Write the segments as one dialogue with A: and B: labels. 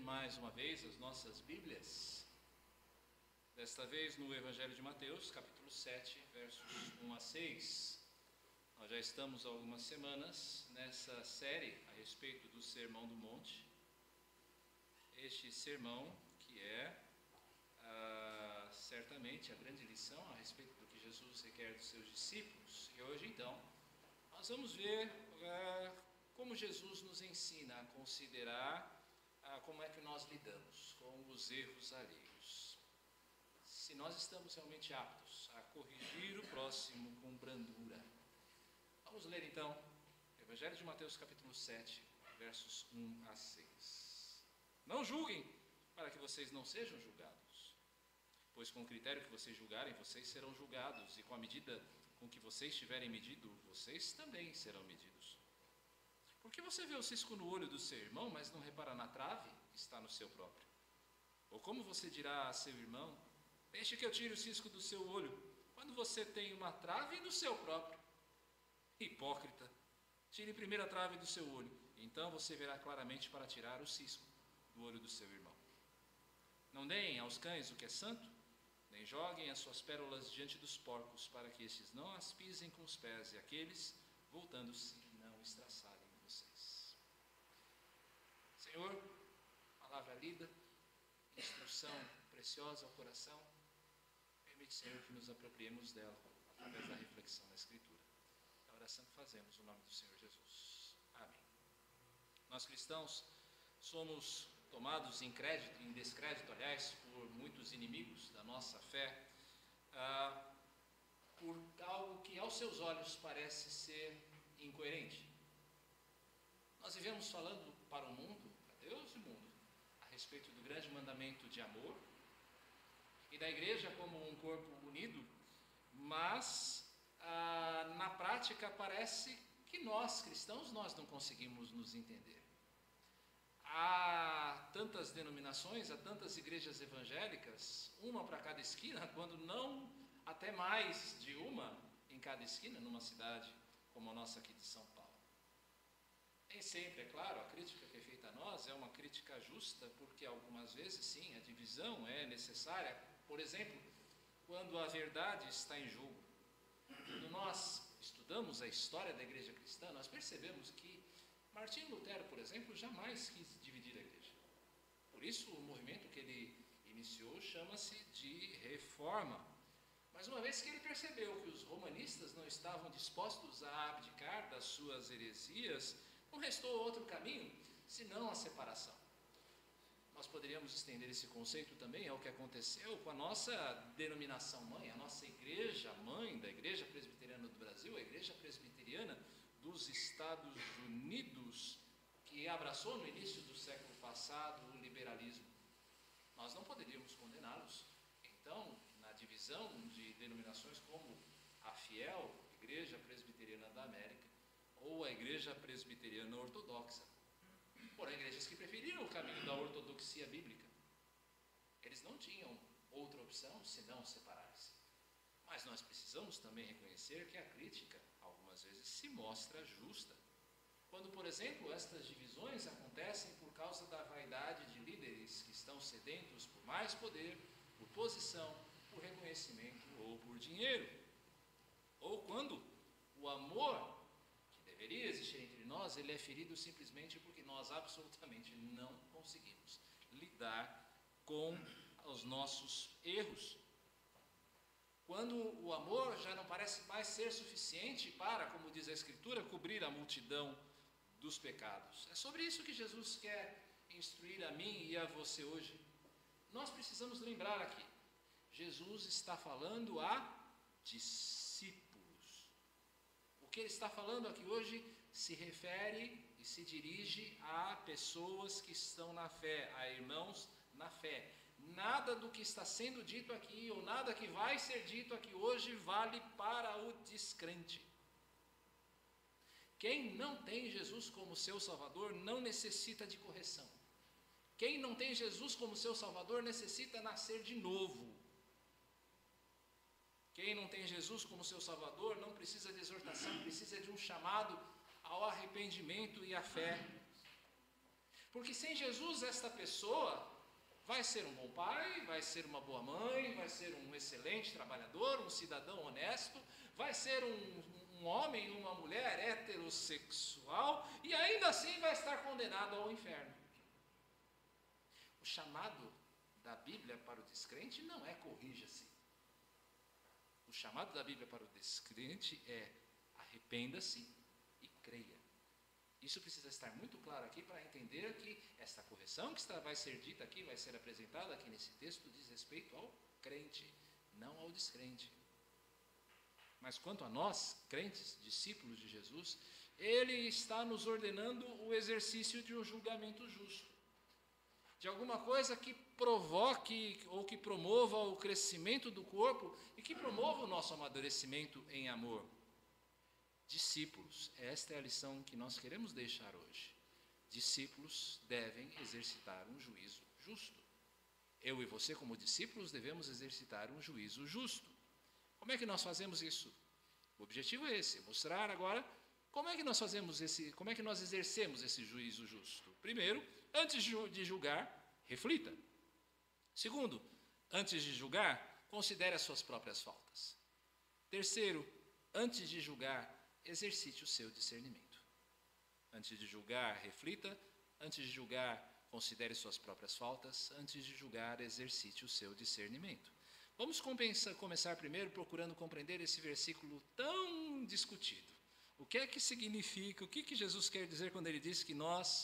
A: Mais uma vez as nossas Bíblias, desta vez no Evangelho de Mateus, capítulo 7, versos 1 a 6. Nós já estamos há algumas semanas nessa série a respeito do Sermão do Monte. Este sermão que é certamente a grande lição a respeito do que Jesus requer dos seus discípulos. E hoje então nós vamos ver como Jesus nos ensina a considerar como é que nós lidamos com os erros alheios. Se nós estamos realmente aptos a corrigir o próximo com brandura. Vamos ler então Evangelho de Mateus capítulo 7, versos 1 a 6. Não julguem, para que vocês não sejam julgados. Pois com o critério que vocês julgarem, vocês serão julgados, e com a medida com que vocês tiverem medido, vocês também serão medidos. Por que você vê o cisco no olho do seu irmão, mas não repara na trave que está no seu próprio? Ou como você dirá a seu irmão, deixe que eu tire o cisco do seu olho, quando você tem uma trave no seu próprio? Hipócrita, tire primeiro a trave do seu olho, então você verá claramente para tirar o cisco do olho do seu irmão. Não deem aos cães o que é santo, nem joguem as suas pérolas diante dos porcos, para que estes não as pisem com os pés, e aqueles, voltando-se, não estraçalhem vocês. Senhor, palavra lida, instrução preciosa ao coração, permite, Senhor, que nos apropriemos dela através da reflexão da Escritura. É a oração que fazemos no nome do Senhor Jesus. Amém. Nós cristãos somos tomados em descrédito, aliás, por muitos inimigos da nossa fé, por algo que aos seus olhos parece ser incoerente. Nós vivemos falando para o mundo, para Deus e o mundo, a respeito do grande mandamento de amor e da igreja como um corpo unido, mas na prática parece que nós cristãos não conseguimos nos entender. Há tantas denominações, há tantas igrejas evangélicas, uma para cada esquina, quando não até mais de uma em cada esquina, numa cidade como a nossa aqui de São Paulo. Nem sempre, é claro, a crítica que é feita a nós é uma crítica justa, porque algumas vezes, sim, a divisão é necessária. Por exemplo, quando a verdade está em jogo. Quando nós estudamos a história da igreja cristã, nós percebemos que Martinho Lutero, por exemplo, jamais quis dividir a igreja. Por isso, o movimento que ele iniciou chama-se de Reforma. Mas uma vez que ele percebeu que os romanistas não estavam dispostos a abdicar das suas heresias, não restou outro caminho, senão a separação. Nós poderíamos estender esse conceito também ao que aconteceu com a nossa denominação mãe, a nossa igreja mãe da Igreja Presbiteriana do Brasil, a Igreja Presbiteriana dos Estados Unidos, que abraçou no início do século passado o liberalismo. Nós não poderíamos condená-los. Então, na divisão de denominações como a Fiel, Igreja Presbiteriana da América, ou a Igreja Presbiteriana Ortodoxa, porém igrejas que preferiram o caminho da ortodoxia bíblica. Eles não tinham outra opção senão separar-se. Mas nós precisamos também reconhecer que a crítica, algumas vezes, se mostra justa. Quando, por exemplo, estas divisões acontecem por causa da vaidade de líderes que estão sedentos por mais poder, por posição, por reconhecimento ou por dinheiro. Ou quando o amor que deveria existir entre nós, ele é ferido simplesmente porque nós absolutamente não conseguimos lidar com os nossos erros. Quando o amor já não parece mais ser suficiente para, como diz a Escritura, cobrir a multidão dos pecados. É sobre isso que Jesus quer instruir a mim e a você hoje. Nós precisamos lembrar aqui, Jesus está falando a discípulos. O que ele está falando aqui hoje se refere e se dirige a pessoas que estão na fé, a irmãos na fé. Nada do que está sendo dito aqui, ou nada que vai ser dito aqui hoje, vale para o descrente. Quem não tem Jesus como seu Salvador não necessita de correção. Quem não tem Jesus como seu Salvador necessita nascer de novo. Quem não tem Jesus como seu Salvador não precisa de exortação, precisa de um chamado ao arrependimento e à fé. Porque sem Jesus, esta pessoa vai ser um bom pai, vai ser uma boa mãe, vai ser um excelente trabalhador, um cidadão honesto, vai ser um homem, uma mulher heterossexual, e ainda assim vai estar condenado ao inferno. O chamado da Bíblia para o descrente não é corrija-se. O chamado da Bíblia para o descrente é arrependa-se e creia. Isso precisa estar muito claro aqui para entender que esta correção que vai ser dita aqui, vai ser apresentada aqui nesse texto, diz respeito ao crente, não ao descrente. Mas quanto a nós, crentes, discípulos de Jesus, Ele está nos ordenando o exercício de um julgamento justo. De alguma coisa que provoque ou que promova o crescimento do corpo e que promova o nosso amadurecimento em amor. Discípulos, esta é a lição que nós queremos deixar hoje. Discípulos devem exercitar um juízo justo. Eu e você, como discípulos, devemos exercitar um juízo justo. Como é que nós fazemos isso? O objetivo é esse, mostrar agora como é que nós exercemos esse juízo justo. Primeiro, antes de julgar, reflita. Segundo, antes de julgar, considere as suas próprias faltas. Terceiro, antes de julgar, exercite o seu discernimento. Antes de julgar, reflita. Antes de julgar, considere suas próprias faltas. Antes de julgar, exercite o seu discernimento. Vamos começar primeiro procurando compreender esse versículo tão discutido. O que é que significa, o que Jesus quer dizer quando ele diz que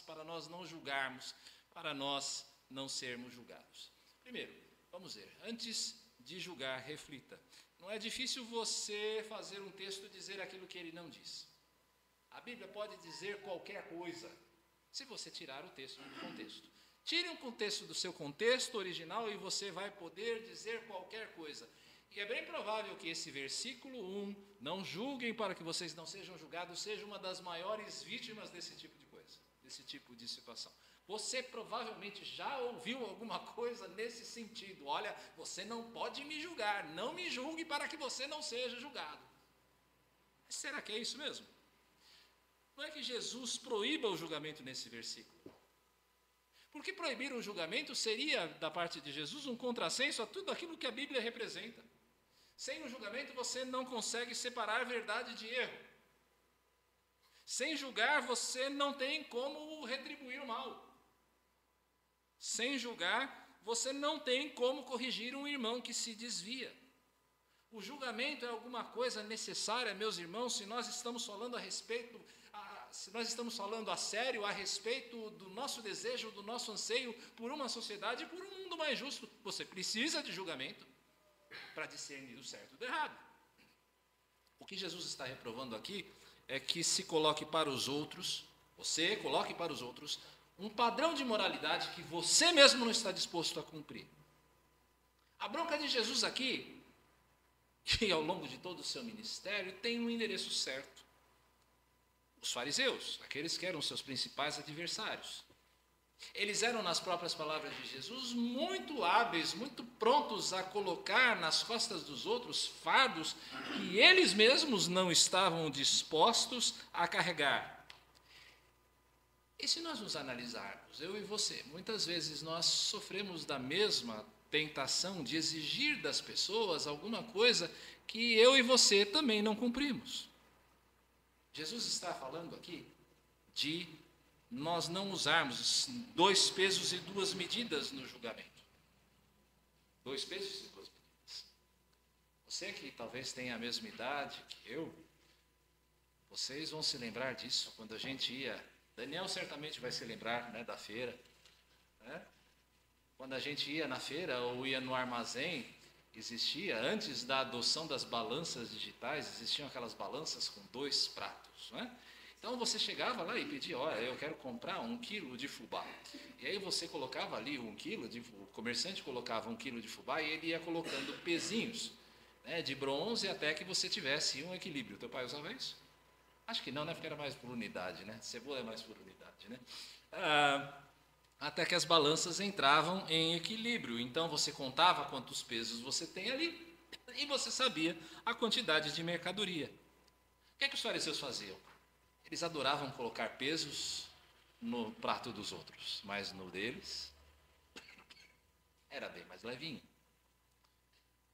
A: para nós não julgarmos, para nós não sermos julgados? Primeiro, vamos ver, antes de julgar, reflita. Não é difícil você fazer um texto dizer aquilo que ele não diz. A Bíblia pode dizer qualquer coisa, se você tirar o texto do contexto. Tire um contexto do seu contexto original e você vai poder dizer qualquer coisa. E é bem provável que esse versículo 1, não julguem para que vocês não sejam julgados, seja uma das maiores vítimas desse tipo de coisa, desse tipo de situação. Você provavelmente já ouviu alguma coisa nesse sentido. Olha, você não pode me julgar, não me julgue para que você não seja julgado. Mas será que é isso mesmo? Não é que Jesus proíba o julgamento nesse versículo? Porque proibir o julgamento seria, da parte de Jesus, um contrassenso a tudo aquilo que a Bíblia representa. Sem o julgamento você não consegue separar verdade de erro. Sem julgar você não tem como retribuir o mal. Sem julgar você não tem como corrigir um irmão que se desvia. O julgamento é alguma coisa necessária, meus irmãos, se nós estamos falando a sério a respeito do nosso desejo, do nosso anseio por uma sociedade e por um mundo mais justo. Você precisa de julgamento para discernir o certo do errado. O que Jesus está reprovando aqui é que se coloque para os outros, você coloque para os outros, um padrão de moralidade que você mesmo não está disposto a cumprir. A bronca de Jesus aqui, que ao longo de todo o seu ministério, tem um endereço certo. Os fariseus, aqueles que eram seus principais adversários. Eles eram, nas próprias palavras de Jesus, muito hábeis, muito prontos a colocar nas costas dos outros fardos que eles mesmos não estavam dispostos a carregar. E se nós nos analisarmos, eu e você, muitas vezes nós sofremos da mesma tentação de exigir das pessoas alguma coisa que eu e você também não cumprimos. Jesus está falando aqui de nós não usarmos 2 pesos e 2 medidas no julgamento. 2 pesos e 2 medidas. Você que talvez tenha a mesma idade que eu, vocês vão se lembrar disso quando a gente ia. Daniel certamente vai se lembrar, né, da feira. Né? Quando a gente ia na feira ou ia no armazém, existia, antes da adoção das balanças digitais, existiam aquelas balanças com 2 pratos, né? Então você chegava lá e pedia, olha, eu quero comprar 1 quilo de fubá. E aí você colocava ali 1 quilo, o comerciante colocava 1 quilo de fubá e ele ia colocando pezinhos, né, de bronze até que você tivesse um equilíbrio. Teu pai usava isso? Acho que não, né? Porque era mais por unidade, né? Cebola é mais por unidade, né? Até que as balanças entravam em equilíbrio. Então você contava quantos pesos você tem ali e você sabia a quantidade de mercadoria. O que é que os fariseus faziam? Eles adoravam colocar pesos no prato dos outros, mas no deles era bem mais levinho.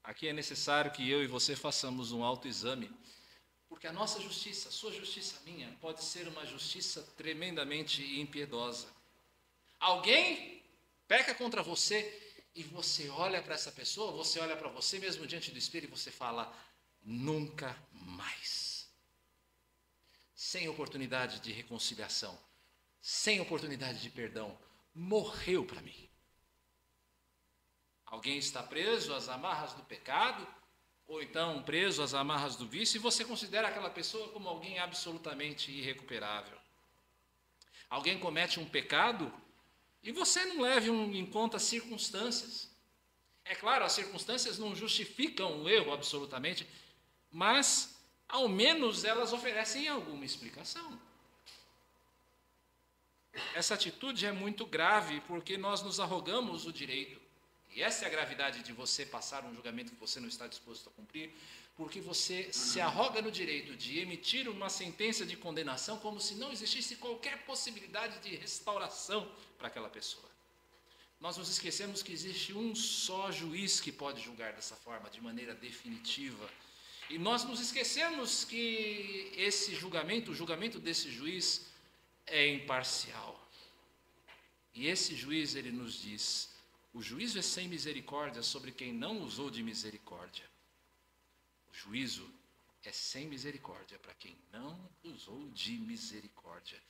A: Aqui é necessário que eu e você façamos um autoexame, porque a nossa justiça, a sua justiça, a minha, pode ser uma justiça tremendamente impiedosa. Alguém peca contra você e você olha para essa pessoa, você olha para você mesmo diante do espelho e você fala, nunca mais. Sem oportunidade de reconciliação, sem oportunidade de perdão, morreu para mim. Alguém está preso às amarras do pecado, ou então preso às amarras do vício, e você considera aquela pessoa como alguém absolutamente irrecuperável. Alguém comete um pecado e você não leva em conta as circunstâncias. É claro, as circunstâncias não justificam o erro absolutamente, mas ao menos elas oferecem alguma explicação. Essa atitude é muito grave porque nós nos arrogamos o direito. E essa é a gravidade de você passar um julgamento que você não está disposto a cumprir, porque você se arroga no direito de emitir uma sentença de condenação como se não existisse qualquer possibilidade de restauração para aquela pessoa. Nós nos esquecemos que existe um só juiz que pode julgar dessa forma, de maneira definitiva. E nós nos esquecemos que esse julgamento, o julgamento desse juiz, é imparcial. E esse juiz, ele nos diz, o juízo é sem misericórdia sobre quem não usou de misericórdia. O juízo é sem misericórdia para quem não usou de misericórdia.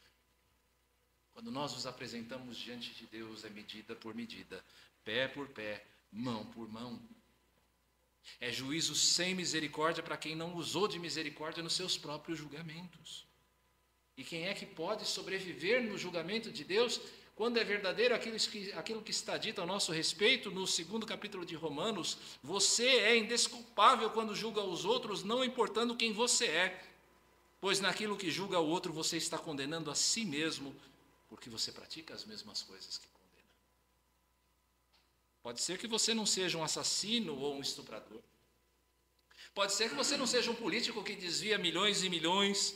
A: Quando nós nos apresentamos diante de Deus, é medida por medida, pé por pé, mão por mão. É juízo sem misericórdia para quem não usou de misericórdia nos seus próprios julgamentos. E quem é que pode sobreviver no julgamento de Deus quando é verdadeiro aquilo que está dito a nosso respeito no 2º capítulo de Romanos? Você é indesculpável quando julga os outros, não importando quem você é, pois naquilo que julga o outro você está condenando a si mesmo, porque você pratica as mesmas coisas que condena. Pode ser que você não seja um assassino ou um estuprador. Pode ser que você não seja um político que desvia milhões e milhões,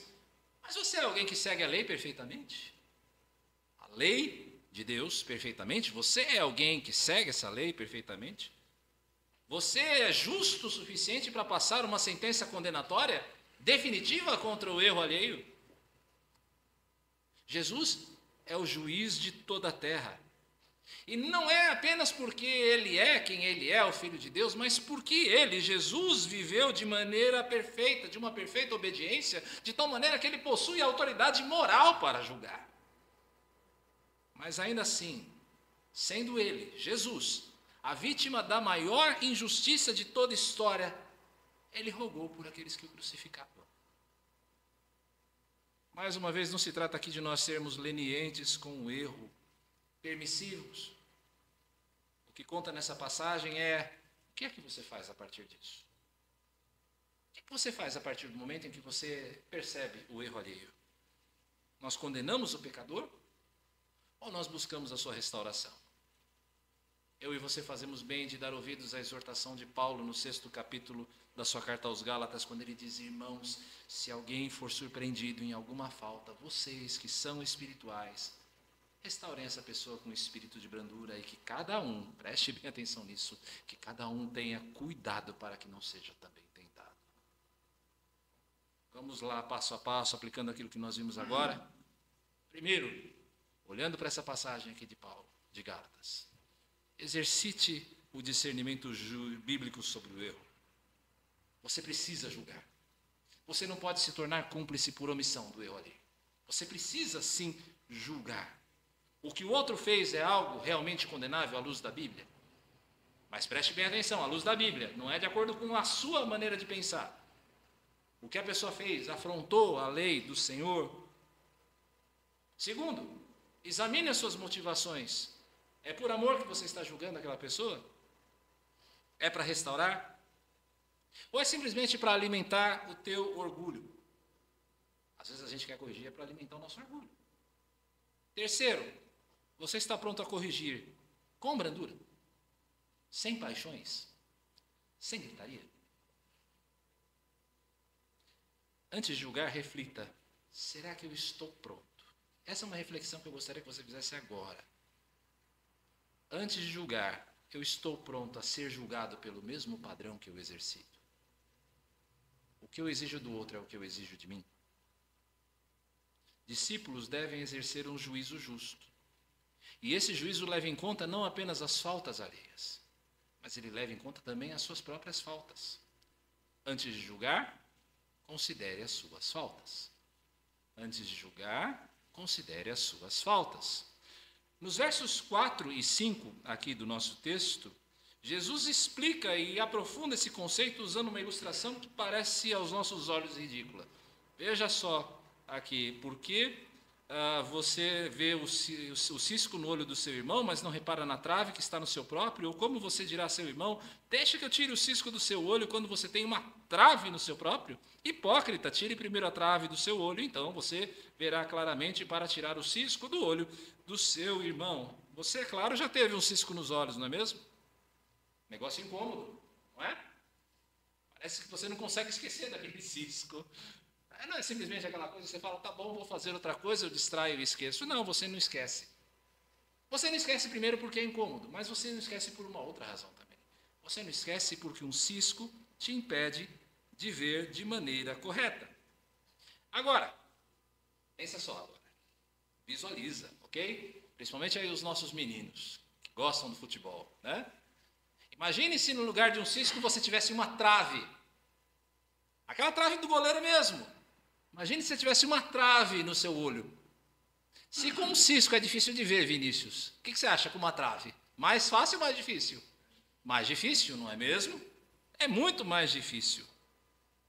A: mas você é alguém que segue a lei perfeitamente? A lei de Deus perfeitamente? Você é alguém que segue essa lei perfeitamente? Você é justo o suficiente para passar uma sentença condenatória definitiva contra o erro alheio? Jesus é o juiz de toda a terra. E não é apenas porque ele é quem ele é, o Filho de Deus, mas porque ele, Jesus, viveu de maneira perfeita, de uma perfeita obediência, de tal maneira que ele possui autoridade moral para julgar. Mas ainda assim, sendo ele, Jesus, a vítima da maior injustiça de toda a história, ele rogou por aqueles que o crucificavam. Mais uma vez, não se trata aqui de nós sermos lenientes com o erro, permissivos. O que conta nessa passagem é, o que é que você faz a partir disso? O que é que você faz a partir do momento em que você percebe o erro alheio? Nós condenamos o pecador ou nós buscamos a sua restauração? Eu e você fazemos bem de dar ouvidos à exortação de Paulo no 6º capítulo da sua carta aos Gálatas, quando ele diz, irmãos, se alguém for surpreendido em alguma falta, vocês que são espirituais, restaurem essa pessoa com espírito de brandura e que cada um, preste bem atenção nisso, que cada um tenha cuidado para que não seja também tentado. Vamos lá, passo a passo, aplicando aquilo que nós vimos agora. Primeiro, olhando para essa passagem aqui de Paulo, de Gálatas, exercite o discernimento bíblico sobre o erro. Você precisa julgar. Você não pode se tornar cúmplice por omissão do erro ali. Você precisa sim julgar. O que o outro fez é algo realmente condenável à luz da Bíblia? Mas preste bem atenção, à luz da Bíblia, não é de acordo com a sua maneira de pensar. O que a pessoa fez afrontou a lei do Senhor. Segundo, examine as suas motivações. É por amor que você está julgando aquela pessoa? É para restaurar? Ou é simplesmente para alimentar o teu orgulho? Às vezes a gente quer corrigir para alimentar o nosso orgulho. Terceiro, você está pronto a corrigir com brandura, sem paixões, sem gritaria? Antes de julgar, reflita, será que eu estou pronto? Essa é uma reflexão que eu gostaria que você fizesse agora. Antes de julgar, eu estou pronto a ser julgado pelo mesmo padrão que eu exercito? O que eu exijo do outro é o que eu exijo de mim? Discípulos devem exercer um juízo justo. E esse juízo leva em conta não apenas as faltas alheias, mas ele leva em conta também as suas próprias faltas. Antes de julgar, considere as suas faltas. Antes de julgar, considere as suas faltas. Nos versos 4 e 5 aqui do nosso texto, Jesus explica e aprofunda esse conceito usando uma ilustração que parece aos nossos olhos ridícula. Veja só aqui, por que você vê o cisco no olho do seu irmão, mas não repara na trave que está no seu próprio? Ou como você dirá a seu irmão, deixa que eu tire o cisco do seu olho quando você tem uma trave no seu próprio? Hipócrita, tire primeiro a trave do seu olho, então você verá claramente para tirar o cisco do olho do seu irmão. Você, é claro, já teve um cisco nos olhos, não é mesmo? Negócio incômodo, não é? Parece que você não consegue esquecer daquele cisco. Não é simplesmente aquela coisa que você fala, tá bom, vou fazer outra coisa, eu distraio e esqueço. Não, você não esquece. Você não esquece primeiro porque é incômodo, mas você não esquece por uma outra razão também. Você não esquece porque um cisco te impede de ver de maneira correta. Agora, pensa só agora. Visualiza, ok? Principalmente aí os nossos meninos, que gostam do futebol, né? Imagine se no lugar de um cisco você tivesse uma trave. Aquela trave do goleiro mesmo. Imagine se você tivesse uma trave no seu olho. Se com um cisco é difícil de ver, Vinícius, o que você acha com uma trave? Mais fácil ou mais difícil? Mais difícil, não é mesmo? É muito mais difícil.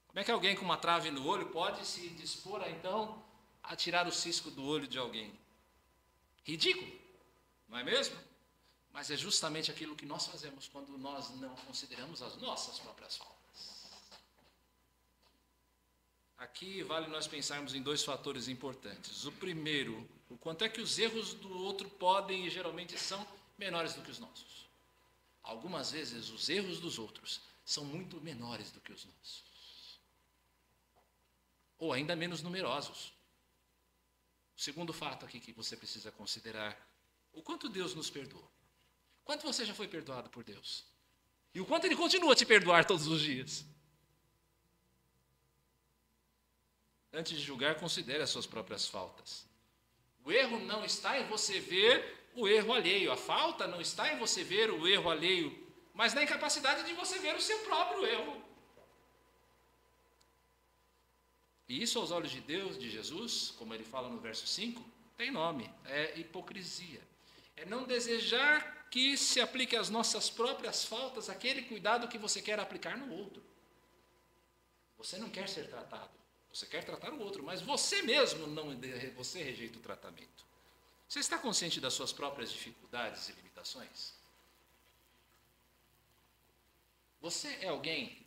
A: Como é que alguém com uma trave no olho pode se dispor a, então, a tirar o cisco do olho de alguém? Ridículo, não é mesmo? Mas é justamente aquilo que nós fazemos quando nós não consideramos as nossas próprias faltas. Aqui vale nós pensarmos em dois fatores importantes. O primeiro, o quanto é que os erros do outro podem e geralmente são menores do que os nossos. Algumas vezes os erros dos outros são muito menores do que os nossos. Ou ainda menos numerosos. O segundo fato aqui que você precisa considerar, o quanto Deus nos perdoou. Quanto você já foi perdoado por Deus? E o quanto Ele continua a te perdoar todos os dias? Antes de julgar, considere as suas próprias faltas. O erro não está em você ver o erro alheio. A falta não está em você ver o erro alheio, mas na incapacidade de você ver o seu próprio erro. E isso aos olhos de Deus, de Jesus, como ele fala no verso 5, tem nome, é hipocrisia. É não desejar que se aplique às nossas próprias faltas aquele cuidado que você quer aplicar no outro. Você não quer ser tratado. Você quer tratar o outro, mas você mesmo você rejeita o tratamento. Você está consciente das suas próprias dificuldades e limitações? Você é alguém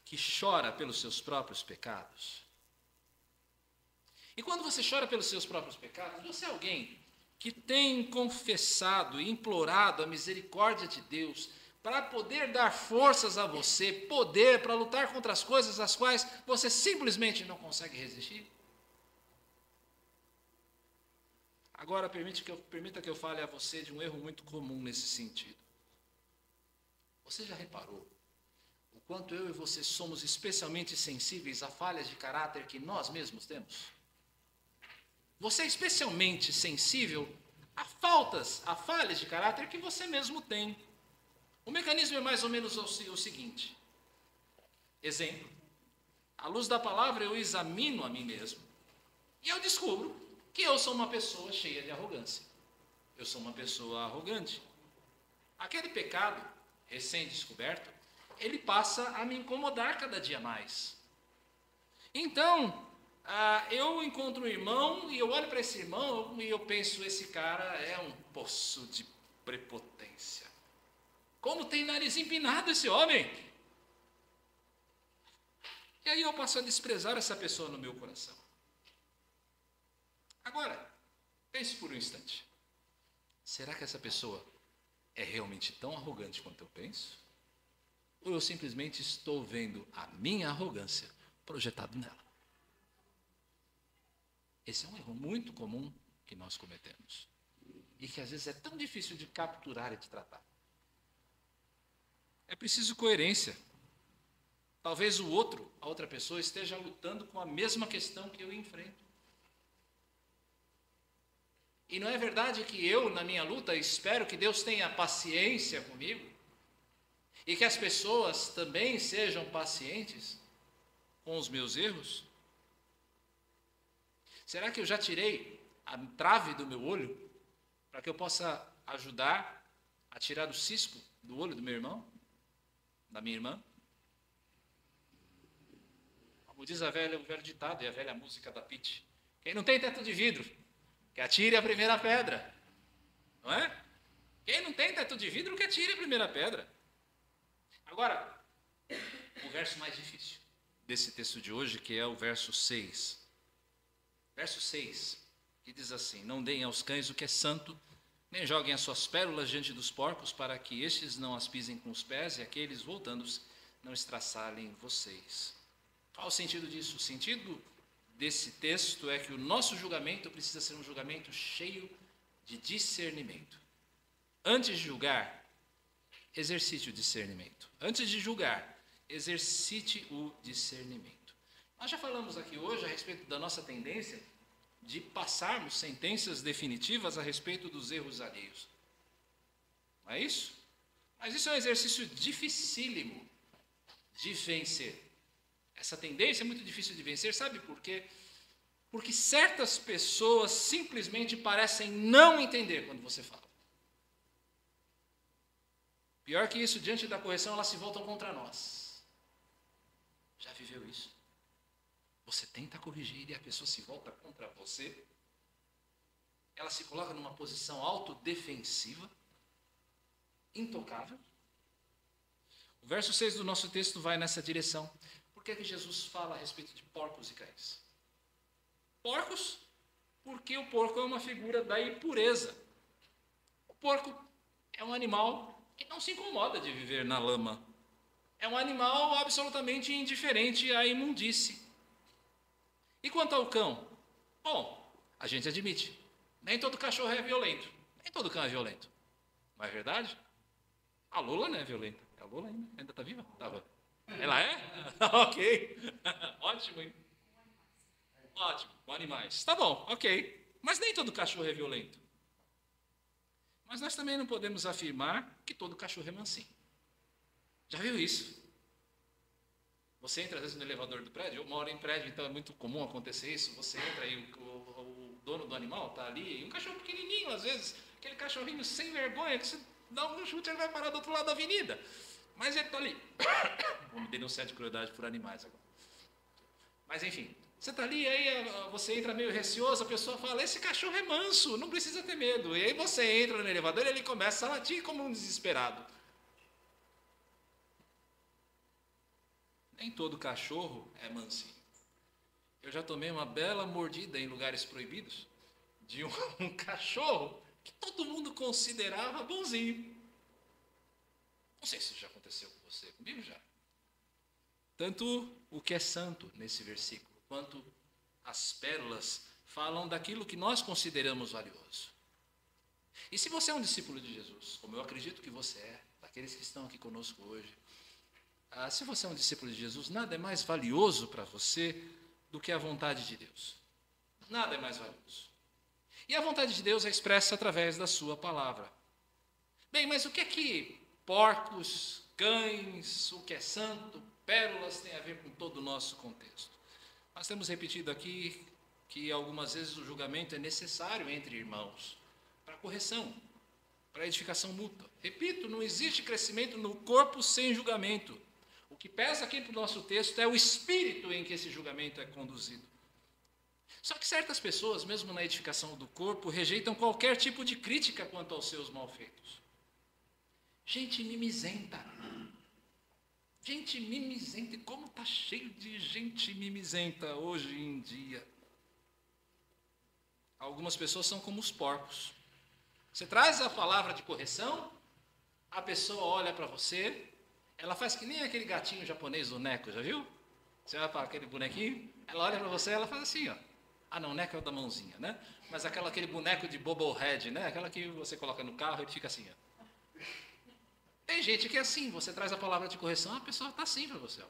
A: que chora pelos seus próprios pecados? E quando você chora pelos seus próprios pecados, você é alguém que tem confessado e implorado a misericórdia de Deus para poder dar forças a você, poder para lutar contra as coisas às quais você simplesmente não consegue resistir? Agora, permita que eu fale a você de um erro muito comum nesse sentido. Você já reparou o quanto eu e você somos especialmente sensíveis a falhas de caráter que nós mesmos temos? Você é especialmente sensível a falhas de caráter que você mesmo tem. O mecanismo é mais ou menos o seguinte. Exemplo. À luz da palavra, eu examino a mim mesmo. E eu descubro que eu sou uma pessoa cheia de arrogância. Eu sou uma pessoa arrogante. Aquele pecado, recém-descoberto, ele passa a me incomodar cada dia mais. Então, eu encontro um irmão e eu olho para esse irmão e eu penso, esse cara é um poço de prepotência. Como tem nariz empinado esse homem? E aí eu passo a desprezar essa pessoa no meu coração. Agora, pense por um instante. Será que essa pessoa é realmente tão arrogante quanto eu penso? Ou eu simplesmente estou vendo a minha arrogância projetada nela? Esse é um erro muito comum que nós cometemos. E que às vezes é tão difícil de capturar e de tratar. É preciso coerência. Talvez o outro, a outra pessoa, esteja lutando com a mesma questão que eu enfrento. E não é verdade que eu, na minha luta, espero que Deus tenha paciência comigo? E que as pessoas também sejam pacientes com os meus erros? Será que eu já tirei a trave do meu olho para que eu possa ajudar a tirar o cisco do olho do meu irmão, da minha irmã? Como diz o velho ditado e a velha música da Pitty: quem não tem teto de vidro, que atire a primeira pedra. Não é? Quem não tem teto de vidro, que atire a primeira pedra. Agora, o verso mais difícil desse texto de hoje, que é o verso 6. Verso 6, que diz assim: não deem aos cães o que é santo, nem joguem as suas pérolas diante dos porcos, para que estes não as pisem com os pés, e aqueles, voltando-se, não estraçalhem vocês. Qual o sentido disso? O sentido desse texto é que o nosso julgamento precisa ser um julgamento cheio de discernimento. Antes de julgar, exercite o discernimento. Antes de julgar, exercite o discernimento. Nós já falamos aqui hoje a respeito da nossa tendência de passarmos sentenças definitivas a respeito dos erros alheios. Não é isso? Mas isso é um exercício dificílimo de vencer. Essa tendência é muito difícil de vencer, sabe por quê? Porque certas pessoas simplesmente parecem não entender quando você fala. Pior que isso, diante da correção, elas se voltam contra nós. Já viveu isso? Você tenta corrigir e a pessoa se volta contra você. Ela se coloca numa posição autodefensiva, intocável. O verso 6 do nosso texto vai nessa direção. Por que Jesus fala a respeito de porcos e cães? Porcos, porque o porco é uma figura da impureza. O porco é um animal que não se incomoda de viver na lama. É um animal absolutamente indiferente à imundície. E quanto ao cão? Bom, a gente admite, nem todo cachorro é violento, nem todo cão é violento. Não é verdade? A Lula não é violenta. A Lula ainda está viva? Estava. Ela é? Ok. Ótimo, hein? Ótimo, com animais. Tá bom, ok. Mas nem todo cachorro é violento. Mas nós também não podemos afirmar que todo cachorro é mansinho. Já viu isso? Você entra às vezes no elevador do prédio, eu moro em prédio, então é muito comum acontecer isso. Você entra e o dono do animal está ali, e um cachorro pequenininho às vezes, aquele cachorrinho sem vergonha, que você dá um chute e ele vai parar do outro lado da avenida. Mas ele está ali. Vou me denunciar de crueldade por animais agora. Mas enfim, você está ali, aí você entra meio receoso, a pessoa fala: esse cachorro é manso, não precisa ter medo. E aí você entra no elevador e ele começa a latir como um desesperado. Nem todo cachorro é mansinho. Eu já tomei uma bela mordida em lugares proibidos de um cachorro que todo mundo considerava bonzinho. Não sei se isso já aconteceu com você, comigo já. Tanto o que é santo nesse versículo, quanto as pérolas falam daquilo que nós consideramos valioso. E se você é um discípulo de Jesus, como eu acredito que você é, daqueles que estão aqui conosco hoje, se você é um discípulo de Jesus, nada é mais valioso para você do que a vontade de Deus. Nada é mais valioso. E a vontade de Deus é expressa através da sua palavra. Bem, mas o que é que porcos, cães, o que é santo, pérolas tem a ver com todo o nosso contexto? Nós temos repetido aqui que algumas vezes o julgamento é necessário entre irmãos, para correção, para edificação mútua. Repito, não existe crescimento no corpo sem julgamento. O que pesa aqui para o nosso texto é o espírito em que esse julgamento é conduzido. Só que certas pessoas, mesmo na edificação do corpo, rejeitam qualquer tipo de crítica quanto aos seus malfeitos. Gente mimizenta. Gente mimizenta. E como está cheio de gente mimizenta hoje em dia. Algumas pessoas são como os porcos. Você traz a palavra de correção, a pessoa olha para você, ela faz que nem aquele gatinho japonês, o Neko, já viu? Você vai para aquele bonequinho, ela olha para você, ela faz assim, ó. Ah, não, neca é o da mãozinha, né? Mas aquele boneco de bobblehead, né? Aquela que você coloca no carro e ele fica assim, ó. Tem gente que é assim, você traz a palavra de correção, a pessoa está assim para você, ó.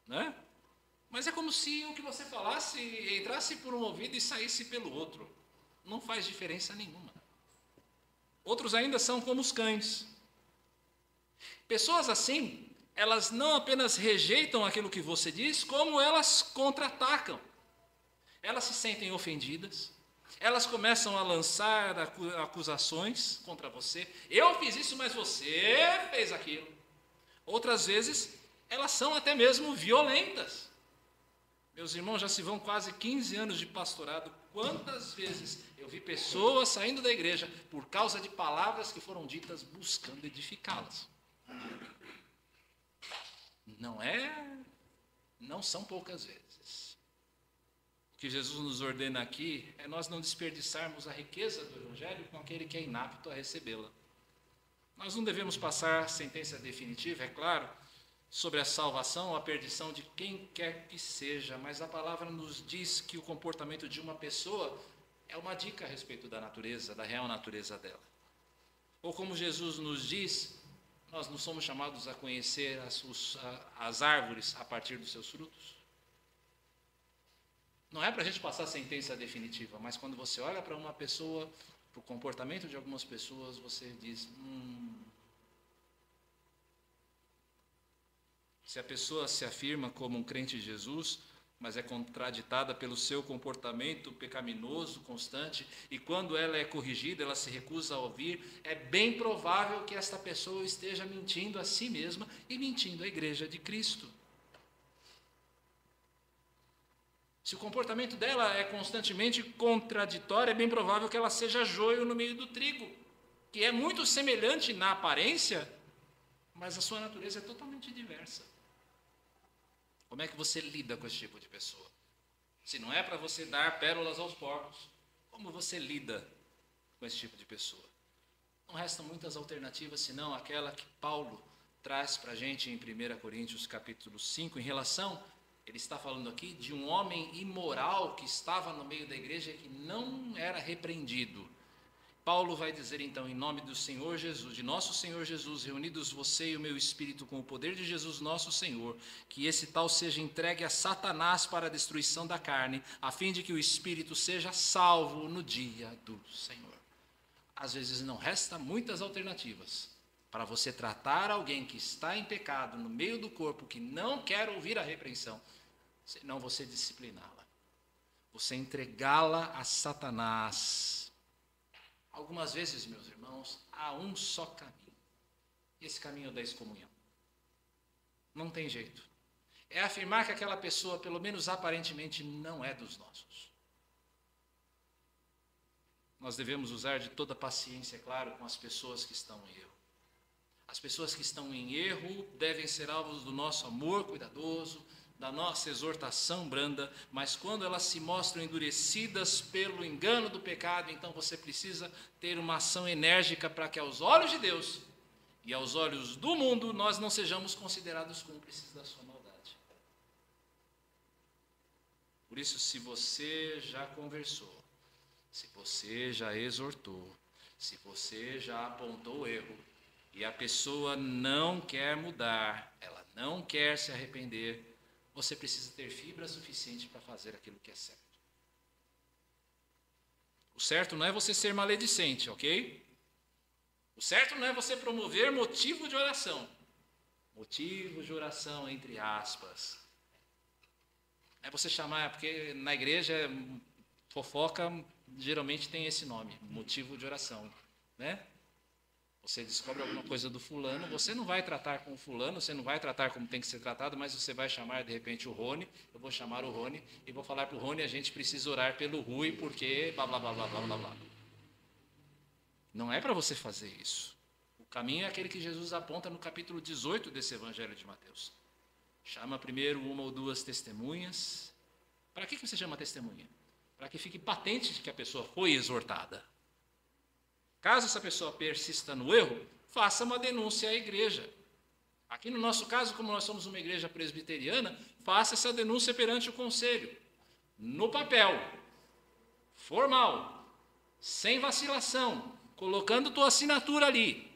A: Né? Mas é como se o que você falasse entrasse por um ouvido e saísse pelo outro. Não faz diferença nenhuma. Outros ainda são como os cães. Pessoas assim, elas não apenas rejeitam aquilo que você diz, como elas contra-atacam. Elas se sentem ofendidas, elas começam a lançar acusações contra você. Eu fiz isso, mas você fez aquilo. Outras vezes, elas são até mesmo violentas. Meus irmãos, já se vão quase 15 anos de pastorado. Quantas vezes eu vi pessoas saindo da igreja por causa de palavras que foram ditas buscando edificá-las? Não são poucas vezes. O que Jesus nos ordena aqui é nós não desperdiçarmos a riqueza do Evangelho com aquele que é inapto a recebê-la. Nós não devemos passar sentença definitiva, é claro, sobre a salvação ou a perdição de quem quer que seja, mas a palavra nos diz que o comportamento de uma pessoa é uma dica a respeito da natureza, da real natureza dela. Ou como Jesus nos diz, nós não somos chamados a conhecer as árvores a partir dos seus frutos. Não é para a gente passar sentença definitiva, mas quando você olha para uma pessoa, para o comportamento de algumas pessoas, você diz, Se a pessoa se afirma como um crente de Jesus, mas é contraditada pelo seu comportamento pecaminoso, constante, e quando ela é corrigida, ela se recusa a ouvir, é bem provável que esta pessoa esteja mentindo a si mesma e mentindo à igreja de Cristo. Se o comportamento dela é constantemente contraditório, é bem provável que ela seja joio no meio do trigo, que é muito semelhante na aparência, mas a sua natureza é totalmente diversa. Como é que você lida com esse tipo de pessoa? Se não é para você dar pérolas aos porcos, como você lida com esse tipo de pessoa? Não restam muitas alternativas, senão aquela que Paulo traz para a gente em 1 Coríntios capítulo 5, em relação, ele está falando aqui de um homem imoral que estava no meio da igreja e que não era repreendido. Paulo vai dizer então, em nome do Senhor Jesus, de nosso Senhor Jesus, reunidos você e o meu espírito com o poder de Jesus nosso Senhor, que esse tal seja entregue a Satanás para a destruição da carne, a fim de que o espírito seja salvo no dia do Senhor. Às vezes não resta muitas alternativas para você tratar alguém que está em pecado no meio do corpo, que não quer ouvir a repreensão, senão você discipliná-la, você entregá-la a Satanás. Algumas vezes, meus irmãos, há um só caminho. Esse caminho é da excomunhão. Não tem jeito. É afirmar que aquela pessoa, pelo menos aparentemente, não é dos nossos. Nós devemos usar de toda paciência, é claro, com as pessoas que estão em erro. As pessoas que estão em erro devem ser alvos do nosso amor cuidadoso, da nossa exortação branda, mas quando elas se mostram endurecidas pelo engano do pecado, então você precisa ter uma ação enérgica para que aos olhos de Deus e aos olhos do mundo nós não sejamos considerados cúmplices da sua maldade. Por isso, se você já conversou, se você já exortou, se você já apontou o erro e a pessoa não quer mudar, ela não quer se arrepender, você precisa ter fibra suficiente para fazer aquilo que é certo. O certo não é você ser maledicente, ok? O certo não é você promover motivo de oração. Motivo de oração, entre aspas. É você chamar, porque na igreja, fofoca geralmente tem esse nome, motivo de oração, né? Você descobre alguma coisa do fulano, você não vai tratar com o fulano, você não vai tratar como tem que ser tratado, mas você vai chamar de repente o Rony, eu vou chamar o Rony e vou falar para o Rony, a gente precisa orar pelo Rui, porque blá blá blá blá blá blá blá. Não é para você fazer isso. O caminho é aquele que Jesus aponta no capítulo 18 desse Evangelho de Mateus. Chama primeiro uma ou duas testemunhas. Para que você chama testemunha? Para que fique patente de que a pessoa foi exortada. Caso essa pessoa persista no erro, faça uma denúncia à igreja. Aqui no nosso caso, como nós somos uma igreja presbiteriana, faça essa denúncia perante o conselho. no papel, formal, sem vacilação, colocando tua assinatura ali,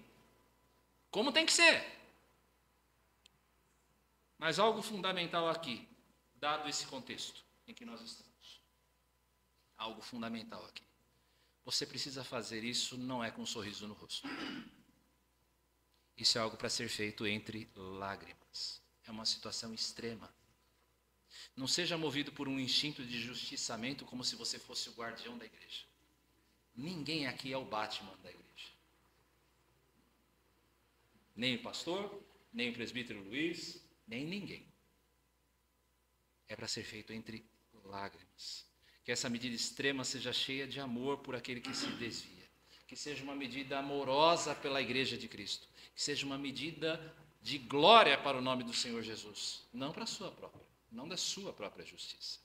A: como tem que ser. Mas algo fundamental aqui, dado esse contexto em que nós estamos. Algo fundamental aqui. Você precisa fazer isso, não é com um sorriso no rosto. Isso é algo para ser feito entre lágrimas. É uma situação extrema. Não seja movido por um instinto de justiçamento como se você fosse o guardião da igreja. Ninguém aqui é o Batman da igreja. Nem o pastor, nem o presbítero Luiz, nem ninguém. É para ser feito entre lágrimas. Que essa medida extrema seja cheia de amor por aquele que se desvia. Que seja uma medida amorosa pela igreja de Cristo. Que seja uma medida de glória para o nome do Senhor Jesus. Não para a sua própria, não da sua própria justiça.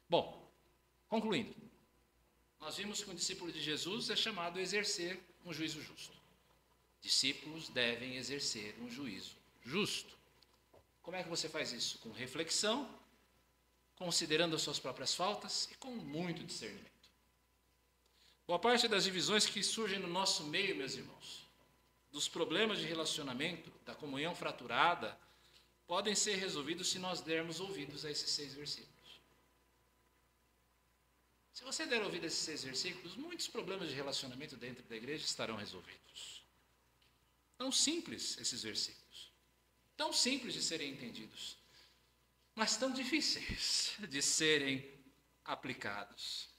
A: Bom, concluindo. Nós vimos que um discípulo de Jesus é chamado a exercer um juízo justo. Discípulos devem exercer um juízo justo. Como é que você faz isso? Com reflexão, considerando as suas próprias faltas e com muito discernimento. Boa parte das divisões que surgem no nosso meio, meus irmãos, dos problemas de relacionamento, da comunhão fraturada, podem ser resolvidos se nós dermos ouvidos a esses 6 versículos. Se você der ouvido a esses 6 versículos, muitos problemas de relacionamento dentro da igreja estarão resolvidos. Tão simples esses versículos. Tão simples de serem entendidos, mas tão difíceis de serem aplicados.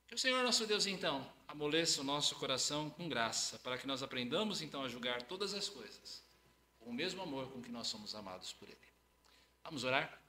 A: Que o Senhor nosso Deus, então, amoleça o nosso coração com graça, para que nós aprendamos, então, a julgar todas as coisas com o mesmo amor com que nós somos amados por Ele. Vamos orar?